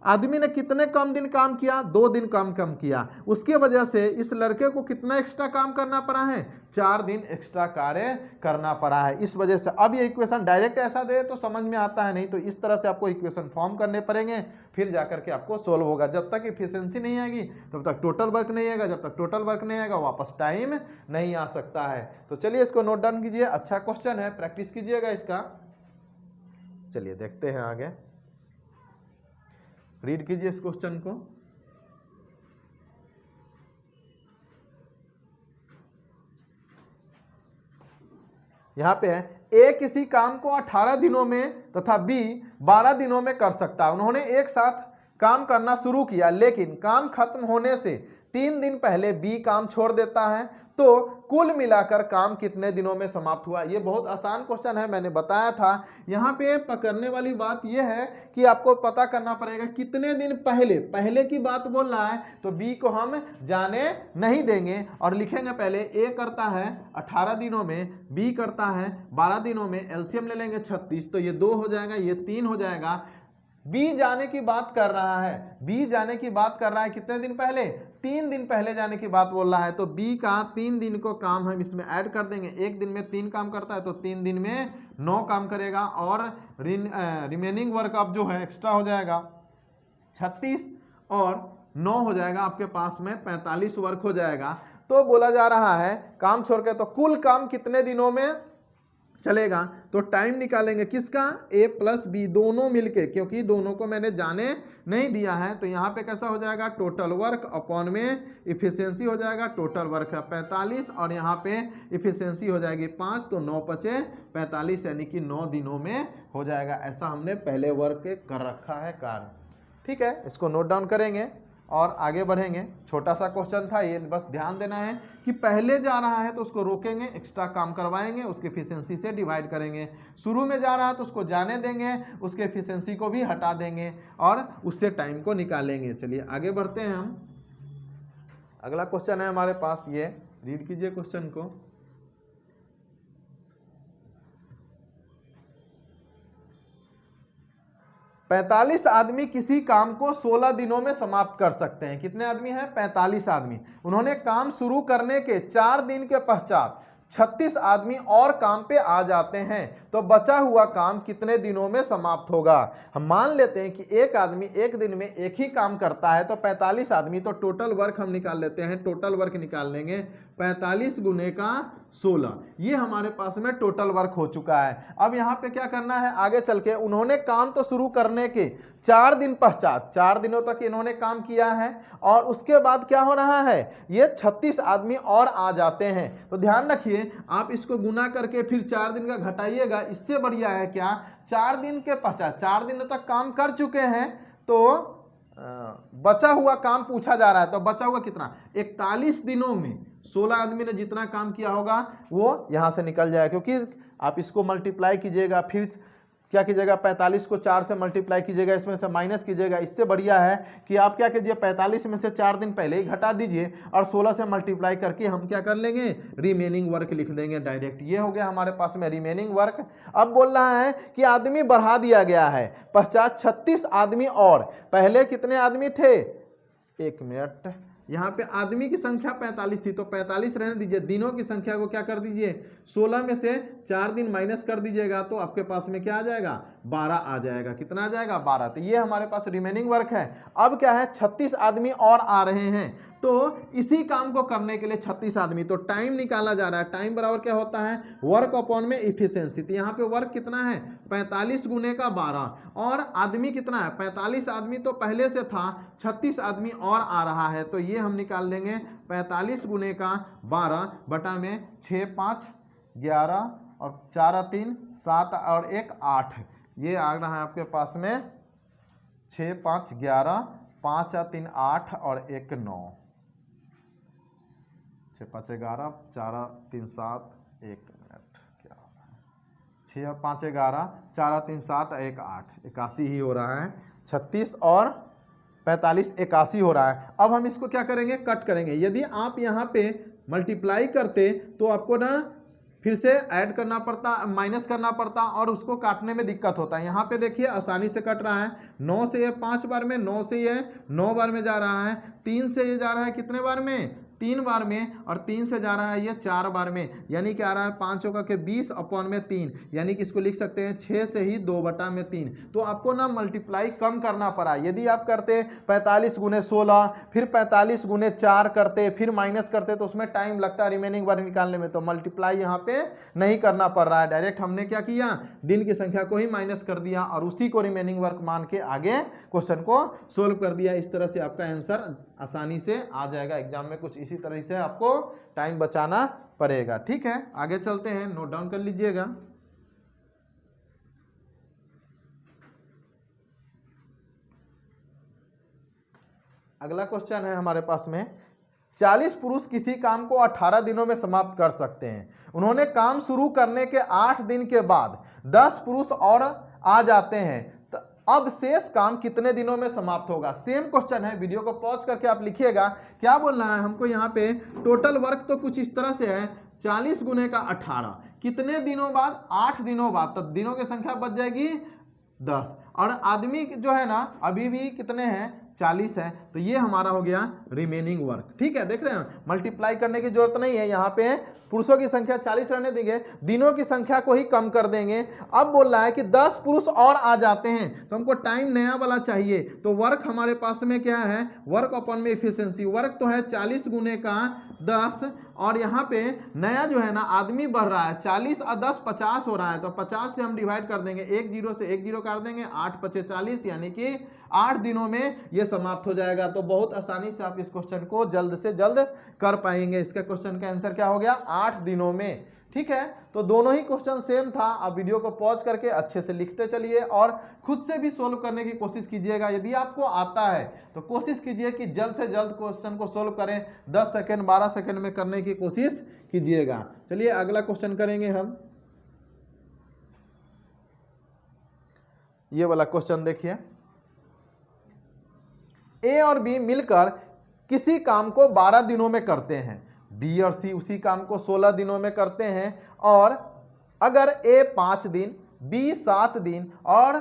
आदमी ने कितने कम दिन काम किया? 2 दिन कम किया। उसके वजह से इस लड़के को कितना एक्स्ट्रा काम करना पड़ा है? 4 दिन एक्स्ट्रा कार्य करना पड़ा है। इस वजह से अब ये इक्वेशन डायरेक्ट ऐसा दे तो समझ में आता है, नहीं तो इस तरह से आपको इक्वेशन फॉर्म करने पड़ेंगे, फिर जाकर के आपको सोल्व होगा। जब तक इफिशिएंसी नहीं आएगी तब तक टोटल वर्क नहीं आएगा, जब तक टोटल वर्क नहीं आएगा वापस टाइम नहीं आ सकता है। तो चलिए इसको नोट डाउन कीजिए, अच्छा क्वेश्चन है, प्रैक्टिस कीजिएगा इसका। चलिए देखते हैं आगे, रीड कीजिए इस क्वेश्चन को। यहां पे है ए किसी काम को 18 दिनों में तथा बी 12 दिनों में कर सकता है। उन्होंने एक साथ काम करना शुरू किया, लेकिन काम खत्म होने से 3 दिन पहले बी काम छोड़ देता है, तो कुल मिलाकर काम कितने दिनों में समाप्त हुआ? ये बहुत आसान क्वेश्चन है, मैंने बताया था। यहाँ पे पकड़ने वाली बात यह है कि आपको पता करना पड़ेगा कितने दिन पहले की बात बोल रहा है, तो बी को हम जाने नहीं देंगे और लिखेंगे पहले ए करता है 18 दिनों में, बी करता है 12 दिनों में, एलसीएम ले लेंगे 36, तो ये 2 हो जाएगा, ये 3 हो जाएगा। बी जाने की बात कर रहा है, बी जाने की बात कर रहा है कितने दिन पहले? 3 दिन पहले जाने की बात बोल रहा है। तो बी का 3 दिन को काम हम इसमें ऐड कर देंगे। 1 दिन में 3 काम करता है तो 3 दिन में 9 काम करेगा, और रिमेनिंग वर्क अब जो है एक्स्ट्रा हो जाएगा 36 और 9 हो जाएगा, आपके पास में 45 वर्क हो जाएगा। तो बोला जा रहा है काम छोड़ के, तो कुल काम कितने दिनों में चलेगा। तो टाइम निकालेंगे किसका, a प्लस बी दोनों मिलके, क्योंकि दोनों को मैंने जाने नहीं दिया है। तो यहाँ पे कैसा हो जाएगा, टोटल वर्क अपॉन में इफिशियंसी हो जाएगा, टोटल वर्क है 45 और यहाँ पे इफिशियंसी हो जाएगी 5, तो 9 पचे 45 यानी कि 9 दिनों में हो जाएगा। ऐसा हमने पहले वर्क कर रखा है कार्य। ठीक है, इसको नोट डाउन करेंगे और आगे बढ़ेंगे। छोटा सा क्वेश्चन था ये, बस ध्यान देना है कि पहले जा रहा है तो उसको रोकेंगे, एक्स्ट्रा काम करवाएंगे, उसके एफिशिएंसी से डिवाइड करेंगे। शुरू में जा रहा है तो उसको जाने देंगे, उसके एफिशिएंसी को भी हटा देंगे और उससे टाइम को निकालेंगे। चलिए आगे बढ़ते हैं हम। अगला क्वेश्चन है हमारे पास, ये रीड कीजिए क्वेश्चन को। पैंतालीस आदमी किसी काम को 16 दिनों में समाप्त कर सकते हैं। कितने आदमी हैं, 45 आदमी। उन्होंने काम शुरू करने के 4 दिन के पश्चात 36 आदमी और काम पे आ जाते हैं, तो बचा हुआ काम कितने दिनों में समाप्त होगा। हम मान लेते हैं कि एक आदमी एक दिन में एक ही काम करता है, तो 45 आदमी, तो टोटल वर्क हम निकाल लेते हैं। टोटल वर्क निकाल लेंगे 45 गुने का 16, ये हमारे पास में टोटल वर्क हो चुका है। अब यहाँ पे क्या करना है, आगे चल के उन्होंने काम तो शुरू करने के 4 दिन पश्चात, 4 दिनों तक इन्होंने काम किया है और उसके बाद क्या हो रहा है, ये 36 आदमी और आ जाते हैं। तो ध्यान रखिए, आप इसको गुना करके फिर 4 दिन का घटाइएगा। इससे बढ़िया है क्या, 4 दिन के पश्चात, 4 दिनों तक काम कर चुके हैं तो बचा हुआ काम पूछा जा रहा है। तो बचा हुआ कितना, 41 दिनों में 16 आदमी ने जितना काम किया होगा वो यहां से निकल जाएगा। क्योंकि आप इसको मल्टीप्लाई कीजिएगा, फिर क्या कीजिएगा, 45 को 4 से मल्टीप्लाई कीजिएगा, इसमें से माइनस कीजिएगा। इससे बढ़िया है कि आप क्या कीजिए, 45 में से 4 दिन पहले ही घटा दीजिए और 16 से मल्टीप्लाई करके हम क्या कर लेंगे, रिमेनिंग वर्क लिख देंगे डायरेक्ट। ये हो गया हमारे पास में रिमेनिंग वर्क। अब बोल रहा है कि आदमी बढ़ा दिया गया है, पश्चात 36 आदमी और, पहले कितने आदमी थे, 1 मिनट, यहाँ पे आदमी की संख्या 45 थी तो 45 रहने दीजिए। दिनों की संख्या को क्या कर दीजिए, 16 में से 4 दिन माइनस कर दीजिएगा तो आपके पास में क्या आ जाएगा, 12 आ जाएगा। कितना आ जाएगा, 12। तो ये हमारे पास रिमेनिंग वर्क है। अब क्या है, 36 आदमी और आ रहे हैं, तो इसी काम को करने के लिए 36 आदमी, तो टाइम निकाला जा रहा है। टाइम बराबर क्या होता है, वर्क अपॉन में इफिशियंसी। तो यहाँ पे वर्क कितना है, 45 गुने का 12 और आदमी कितना है, 45 आदमी तो पहले से था, 36 आदमी और आ रहा है। तो ये हम निकाल देंगे 45 गुने का 12 बटा में 6 5 11 और 4 3 7 और 1 8, ये आ रहा है आपके पास में 6 5 11 5 3 8 और 1 9, 6 5 11 4 3 7 1 मिनट, क्या हो रहा है, 6 5 11 4 3 7 1 8, 81 ही हो रहा है। 36 और 45 81 हो रहा है। अब हम इसको क्या करेंगे, कट करेंगे। यदि आप यहाँ पे मल्टीप्लाई करते तो आपको ना फिर से ऐड करना पड़ता, माइनस करना पड़ता और उसको काटने में दिक्कत होता है। यहाँ पे देखिए आसानी से कट रहा है। 9 से ये 5 बार में, 9 से ये 9 बार में जा रहा है, 3 से ये जा रहा है कितने बार में, 3 बार में, और 3 से जा रहा है ये 4 बार में, यानी कि आ रहा है 5 चौका के 20 अपॉन में 3, यानी कि इसको लिख सकते हैं 6 से ही 2 बटा में 3। तो आपको ना मल्टीप्लाई कम करना पड़ा। यदि आप करते 45 गुने 16 फिर 45 गुने 4 करते फिर माइनस करते तो उसमें टाइम लगता है रिमेनिंग वर्क निकालने में। तो मल्टीप्लाई यहाँ पे नहीं करना पड़ रहा है, डायरेक्ट हमने क्या किया, दिन की संख्या को ही माइनस कर दिया और उसी को रिमेनिंग वर्क मान के आगे क्वेश्चन को सोल्व कर दिया। इस तरह से आपका आंसर आसानी से आ जाएगा एग्जाम में। कुछ इसी तरह से आपको टाइम बचाना पड़ेगा। ठीक है, आगे चलते हैं, नोट डाउन कर लीजिएगा। अगला क्वेश्चन है हमारे पास में, 40 पुरुष किसी काम को 18 दिनों में समाप्त कर सकते हैं। उन्होंने काम शुरू करने के 8 दिन के बाद 10 पुरुष और आ जाते हैं, तो अब शेष काम कितने दिनों में समाप्त होगा। सेम क्वेश्चन है, वीडियो को पॉज करके आप लिखिएगा क्या बोलना है हमको। यहाँ पे टोटल वर्क तो कुछ इस तरह से है, 40 गुने का 18, कितने दिनों बाद, 8 दिनों बाद, तो दिनों की संख्या बच जाएगी 10। और आदमी जो है ना अभी भी कितने हैं, 40 है, तो ये हमारा हो गया रिमेनिंग वर्क। ठीक है, देख रहे हैं, मल्टीप्लाई करने की जरूरत नहीं है, यहाँ पे पुरुषों की संख्या 40 रहने देंगे, दिनों की संख्या को ही कम कर देंगे। अब बोल रहा है कि 10 पुरुष और आ जाते हैं तो हमको टाइम नया वाला चाहिए, तो वर्क हमारे पास में क्या है, वर्क अपॉन में इफिशियंसी, वर्क तो है 40 गुने का 10, और यहाँ पे नया जो है ना आदमी बढ़ रहा है, 40 और 10 50 हो रहा है, तो 50 से हम डिवाइड कर देंगे, एक जीरो से एक जीरो कर देंगे, 8 पचे 40, यानी कि 8 दिनों में ये समाप्त हो जाएगा। तो बहुत आसानी से आप इस क्वेश्चन को जल्द से जल्द कर पाएंगे। इसका क्वेश्चन का आंसर क्या हो गया, 8 दिनों में। ठीक है, तो दोनों ही क्वेश्चन सेम था। आप वीडियो को पॉज करके अच्छे से लिखते चलिए और खुद से भी सोल्व करने की कोशिश कीजिएगा। यदि आपको आता है तो कोशिश कीजिए कि जल्द से जल्द क्वेश्चन को सोल्व करें, 10 सेकंड 12 सेकंड में करने की कोशिश कीजिएगा। चलिए अगला क्वेश्चन करेंगे हम। ये वाला क्वेश्चन देखिए, ए और बी मिलकर किसी काम को 12 दिनों में करते हैं, बी और सी उसी काम को 16 दिनों में करते हैं, और अगर ए 5 दिन, बी 7 दिन और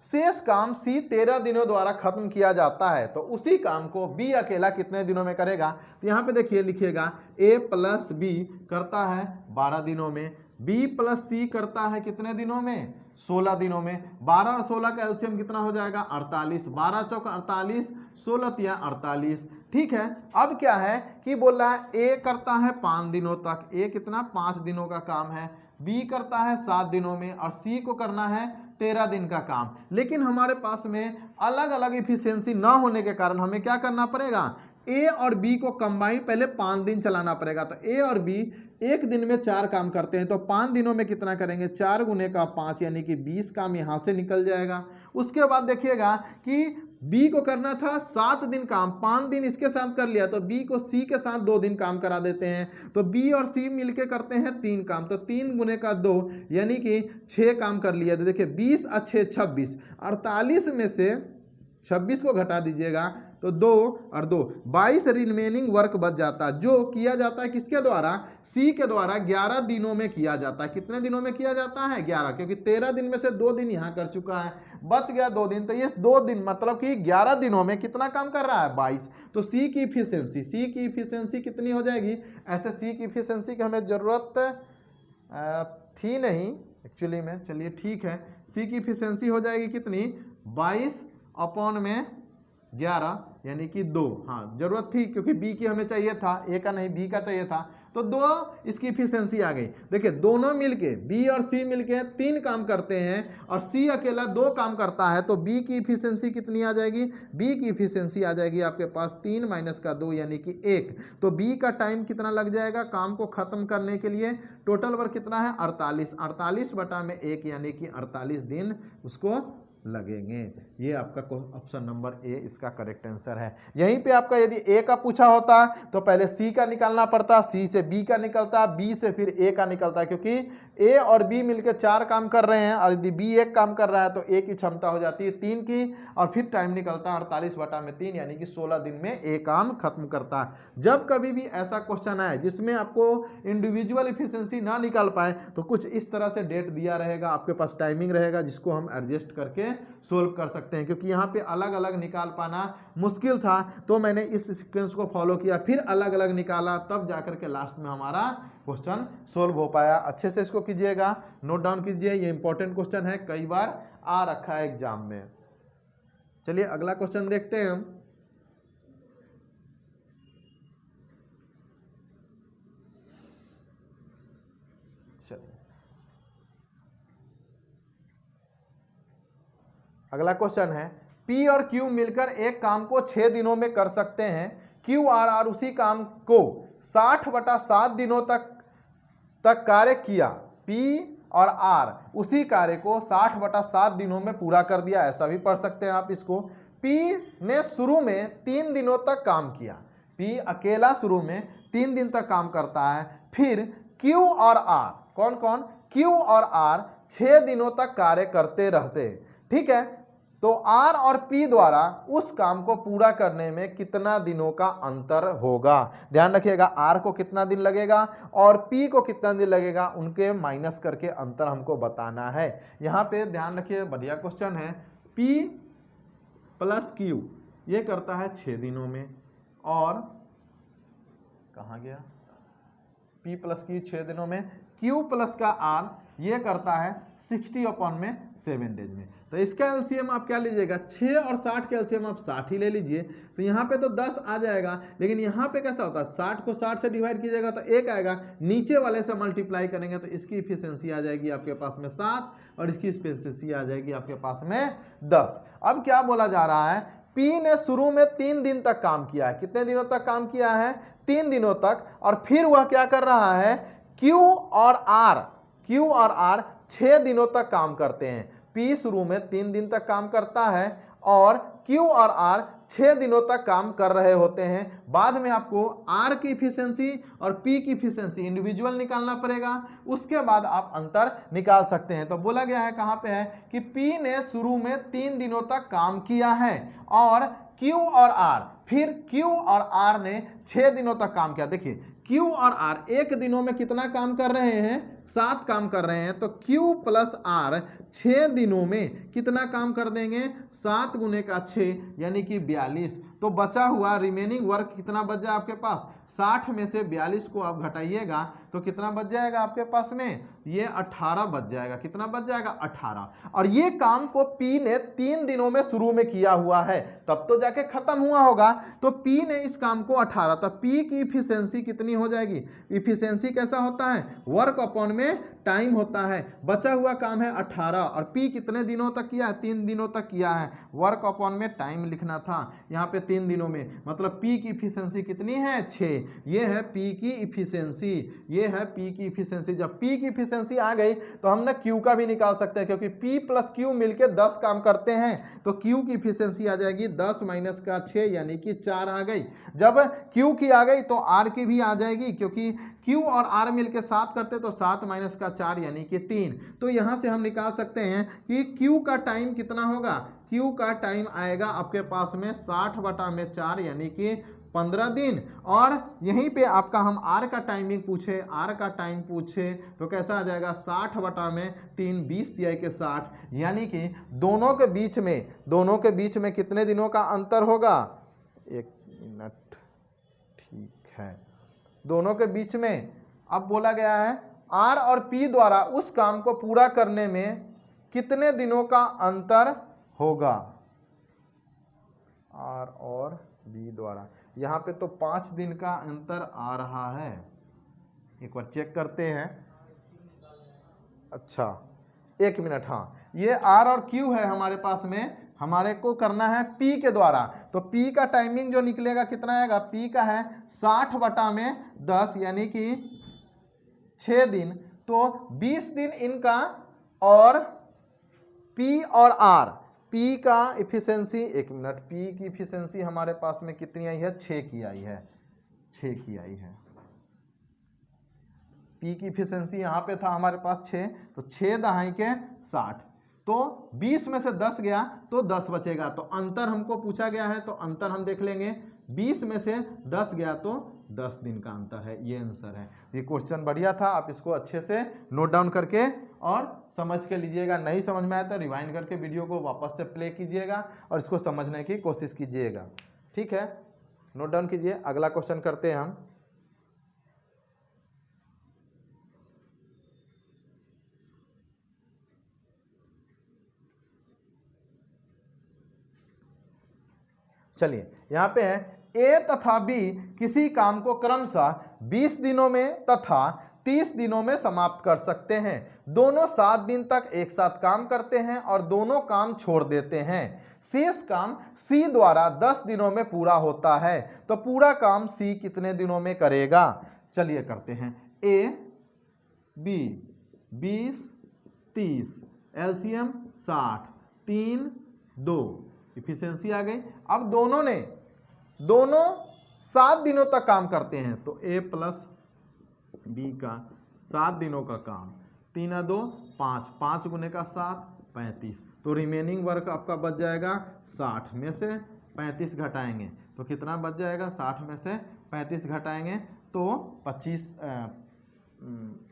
शेष काम सी 13 दिनों द्वारा खत्म किया जाता है, तो उसी काम को बी अकेला कितने दिनों में करेगा। तो यहाँ पे देखिए लिखिएगा, ए प्लस बी करता है 12 दिनों में, बी प्लस सी करता है कितने दिनों में, 16 दिनों में। 12 और 16 का एलसीएम कितना हो जाएगा, 48, 12 चौक 48, 16 तिया 48। ठीक है, अब क्या है कि बोल रहा है ए करता है 5 दिनों तक, ए कितना 5 दिनों का काम है, बी करता है 7 दिनों में, और सी को करना है 13 दिन का काम। लेकिन हमारे पास में अलग अलग इफिशियंसी ना होने के कारण हमें क्या करना पड़ेगा, ए और बी को कंबाइन पहले 5 दिन चलाना पड़ेगा। तो ए और बी एक दिन में 4 काम करते हैं, तो 5 दिनों में कितना करेंगे, 4 गुने का 5, यानी कि 20 काम यहाँ से निकल जाएगा। उसके बाद देखिएगा कि बी को करना था 7 दिन काम, 5 दिन इसके साथ कर लिया, तो बी को सी के साथ 2 दिन काम करा देते हैं, तो बी और सी मिलके करते हैं 3 काम, तो 3 गुने का 2 यानी कि 6 काम कर लिया। तो देखिए 20 और 6 26, 48 में से 26 को घटा दीजिएगा तो 2 और 2 22 रिमेनिंग वर्क बच जाता है, जो किया जाता है किसके द्वारा, सी के द्वारा 11 दिनों में किया जाता है। कितने दिनों में किया जाता है, 11, क्योंकि 13 दिन में से 2 दिन यहाँ कर चुका है, बच गया 2 दिन, तो ये 2 दिन मतलब कि 11 दिनों में कितना काम कर रहा है, 22। तो सी की इफिशियंसी कितनी हो जाएगी, ऐसे सी की इफिशियंसी की हमें जरूरत थी नहीं एक्चुअली में, चलिए ठीक है, सी की इफिशियंसी हो जाएगी कितनी, 22 अपॉन में 11 यानी कि 2। हाँ जरूरत थी क्योंकि बी की हमें चाहिए था, ए का नहीं बी का चाहिए था, तो 2 इसकी इफिशियंसी आ गई। देखिए दोनों मिलके बी और सी मिलके 3 काम करते हैं और सी अकेला 2 काम करता है, तो बी की इफिशियंसी कितनी आ जाएगी, बी की इफिशियंसी आ जाएगी आपके पास 3 माइनस का 2 यानी कि 1। तो बी का टाइम कितना लग जाएगा काम को खत्म करने के लिए, टोटल वर्क कितना है 48, 48 बटा में 1 यानी कि 48 दिन उसको लगेंगे। ये आपका ऑप्शन नंबर ए इसका करेक्ट आंसर है। यहीं पे आपका यदि ए का पूछा होता तो पहले सी का निकालना पड़ता, सी से बी का निकलता, बी से फिर ए का निकलता, क्योंकि ए और बी मिलकर 4 काम कर रहे हैं और यदि बी 1 काम कर रहा है तो ए की क्षमता हो जाती है 3 की, और फिर टाइम निकलता 48 बटा में 3 यानी कि 16 दिन में ए काम खत्म करता है। जब कभी भी ऐसा क्वेश्चन आए जिसमें आपको इंडिविजुअल इफिशियंसी ना निकाल पाए तो कुछ इस तरह से डेट दिया रहेगा, आपके पास टाइमिंग रहेगा जिसको हम एडजस्ट करके सोल्व कर सकते हैं। क्योंकि यहाँ पे अलग अलग निकाल पाना मुश्किल था तो मैंने इस सीक्वेंस को फॉलो किया, फिर अलग अलग निकाला, तब जाकर के लास्ट में हमारा क्वेश्चन सोल्व हो पाया। अच्छे से इसको कीजिएगा, नोट डाउन कीजिए, ये इंपॉर्टेंट क्वेश्चन है, कई बार आ रखा है एग्जाम में। चलिए अगला क्वेश्चन देखते हैं हम। अगला क्वेश्चन है, P और Q मिलकर एक काम को 6 दिनों में कर सकते हैं, Q और R उसी काम को 60 बटा 7 दिनों तक कार्य किया, P और R उसी कार्य को 60 बटा 7 दिनों में पूरा कर दिया, ऐसा भी पढ़ सकते हैं आप इसको। P ने शुरू में 3 दिनों तक काम किया, P अकेला शुरू में 3 दिन तक काम करता है, फिर Q और R कौन कौन, Q और R 6 दिनों तक कार्य करते रहते। ठीक है, तो R और P द्वारा उस काम को पूरा करने में कितना दिनों का अंतर होगा। ध्यान रखिएगा R को कितना दिन लगेगा और P को कितना दिन लगेगा, उनके माइनस करके अंतर हमको बताना है। यहाँ पे ध्यान रखिए, बढ़िया क्वेश्चन है। P प्लस Q ये करता है 6 दिनों में, और कहाँ गया, P प्लस Q 6 दिनों में, Q प्लस का R ये करता है 60 में 7 डेज में। तो इसका एलसीएम आप क्या लीजिएगा, 6 और 60 का एलसीएम आप 60 ही ले लीजिए। तो यहाँ पे तो 10 आ जाएगा, लेकिन यहाँ पे कैसा होता है, 60 को 60 से डिवाइड कीजिएगा तो 1 आएगा, नीचे वाले से मल्टीप्लाई करेंगे तो इसकी इफिशियंसी आ जाएगी आपके पास में 7 और इसकी इफिशियंसी आ जाएगी आपके पास में 10। अब क्या बोला जा रहा है, P ने शुरू में 3 दिन तक काम किया है। कितने दिनों तक काम किया है, 3 दिनों तक, और फिर वह क्या कर रहा है, Q और R 6 दिनों तक काम करते हैं। P शुरू में 3 दिन तक काम करता है और Q और R 6 दिनों तक काम कर रहे होते हैं। बाद में आपको R की इफिशियंसी और P की इफिशियंसी इंडिविजुअल निकालना पड़ेगा, उसके बाद आप अंतर निकाल सकते हैं। तो बोला गया है कहां पे है कि P ने शुरू में 3 दिनों तक काम किया है और Q और R, फिर Q और R ने 6 दिनों तक काम किया। देखिए Q और R एक दिनों में कितना काम कर रहे हैं, 7 काम कर रहे हैं। तो Q प्लस R 6 दिनों में कितना काम कर देंगे, 7 गुने का 6 यानी कि 42। तो बचा हुआ रिमेनिंग वर्क कितना बच जाए आपके पास, 60 में से 42 को आप घटाइएगा तो कितना बच जाएगा आपके पास में, ये 18 बच जाएगा। कितना बच जाएगा, 18। और ये काम को P ने 3 दिनों में शुरू में किया हुआ है, तब तो जाके खत्म हुआ होगा। तो P ने इस काम को 18, तो P की इफिशियंसी कितनी हो जाएगी, इफिशियंसी कैसा होता है, वर्क अपॉन में टाइम होता है। बचा हुआ काम है 18 और P कितने दिनों तक किया है, 3 दिनों तक किया है। वर्क अपॉन में टाइम लिखना था, यहाँ पे 3 दिनों में, मतलब P की इफिशियंसी कितनी है, 6। ये है P की इफिशियंसी, ये है P की इफिशियंसी। जब P की इफिशियंसी आ गई तो हम ना Q का भी निकाल सकते हैं, क्योंकि P प्लस Q मिलके 10 काम करते हैं। तो Q की इफिशियंसी आ जाएगी 10 माइनस का 6 यानी कि 4 आ गई। जब Q की आ गई तो R की भी आ जाएगी, क्योंकि Q और R मिलके 7 करते तो 7 माइनस का 4 यानी कि 3। तो यहां से हम निकाल सकते हैं कि Q का टाइम कितना होगा, Q का टाइम आएगा आपके पास में 60/4 यानी कि 15 दिन। और यहीं पे आपका हम R का टाइमिंग पूछे, R का टाइम पूछे तो कैसा आ जाएगा, 60/3 20 तिहाई के 60, यानी कि दोनों के बीच में कितने दिनों का अंतर होगा, 1 मिनट, ठीक है, दोनों के बीच में। अब बोला गया है R और P द्वारा उस काम को पूरा करने में कितने दिनों का अंतर होगा, R और B द्वारा। यहाँ पे तो 5 दिन का अंतर आ रहा है, एक बार चेक करते हैं। अच्छा 1 मिनट, हाँ ये R और Q है हमारे पास में, हमारे को करना है P के द्वारा। तो P का टाइमिंग जो निकलेगा कितना आएगा, P का है 60/10 यानी कि 6 दिन, तो 20 दिन इनका। और P और R, P का इफिशियंसी, 1 मिनट, P की इफिशियंसी हमारे पास में कितनी आई है, 6 की आई है, 6 की आई है। P की इफिशियंसी यहाँ पे था हमारे पास 6, तो 6 दहाई के 60, तो 20 में से 10 गया तो 10 बचेगा। तो अंतर हमको पूछा गया है, तो अंतर हम देख लेंगे, 20 में से 10 गया तो 10 दिन का अंतर है, ये आंसर है। ये क्वेश्चन बढ़िया था, आप इसको अच्छे से नोट डाउन करके और समझ के लीजिएगा। नहीं समझ में आया तो रिवाइंड करके वीडियो को वापस से प्ले कीजिएगा और इसको समझने की कोशिश कीजिएगा, ठीक है, नोट डाउन कीजिए। अगला क्वेश्चन करते हैं हम। चलिए यहाँ पे है, ए तथा बी किसी काम को क्रमशः 20 दिनों में तथा 30 दिनों में समाप्त कर सकते हैं। दोनों 7 दिन तक एक साथ काम करते हैं और दोनों काम छोड़ देते हैं। शेष काम सी द्वारा 10 दिनों में पूरा होता है, तो पूरा काम सी कितने दिनों में करेगा। चलिए करते हैं, ए बी 20 30 एलसीएम 60 3 2 इफिशियंसी आ गई। अब दोनों 7 दिनों तक काम करते हैं, तो ए प्लस बी का 7 दिनों का काम, 3 2 5 5 गुने का 7 35, तो रिमेनिंग वर्क आपका बच जाएगा 60 में से 35 घटाएंगे तो कितना बच जाएगा, 60 में से 35 घटाएंगे तो 25,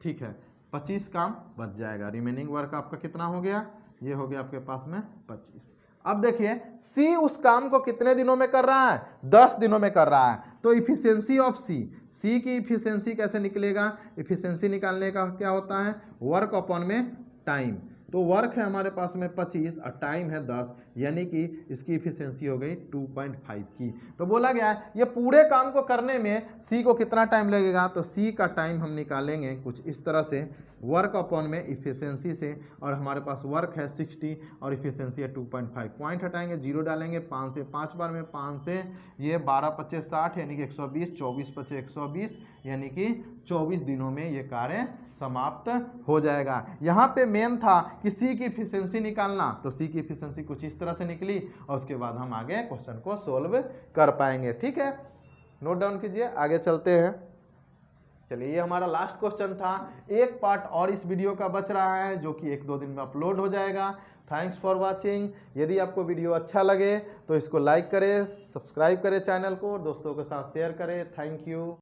ठीक है 25 काम बच जाएगा। रिमेनिंग वर्क आपका कितना हो गया, ये हो गया आपके पास में 25। अब देखिए सी उस काम को कितने दिनों में कर रहा है, 10 दिनों में कर रहा है। तो इफिशियंसी ऑफ सी की इफिशियंसी कैसे निकलेगा, इफिशियंसी निकालने का क्या होता है, वर्क अपॉन में टाइम। तो वर्क है हमारे पास में 25 और टाइम है 10, यानी कि इसकी इफिशियंसी हो गई 2.5 की। तो बोला गया है ये पूरे काम को करने में सी को कितना टाइम लगेगा, तो सी का टाइम हम निकालेंगे कुछ इस तरह से, वर्क अपॉन में इफिशियंसी से, और हमारे पास वर्क है 60 और इफिशियंसी है 2.5। पॉइंट हटाएंगे, जीरो डालेंगे, 5 से 5 बार में 5 से ये 12 25 60 यानी कि 120, 24 25 120 यानी कि 24 दिनों में ये कार्य समाप्त हो जाएगा। यहाँ पे मेन था कि सी की इफिशियंसी निकालना, तो सी की इफिशियंसी कुछ इस तरह से निकली और उसके बाद हम आगे क्वेश्चन को सोल्व कर पाएंगे। ठीक है, नोट डाउन कीजिए, आगे चलते हैं। चलिए ये हमारा लास्ट क्वेश्चन था, एक पार्ट और इस वीडियो का बच रहा है जो कि 1-2 दिन में अपलोड हो जाएगा। Thanks for watching. यदि आपको वीडियो अच्छा लगे तो इसको लाइक करें, सब्सक्राइब करें चैनल को, दोस्तों के साथ शेयर करें। Thank you.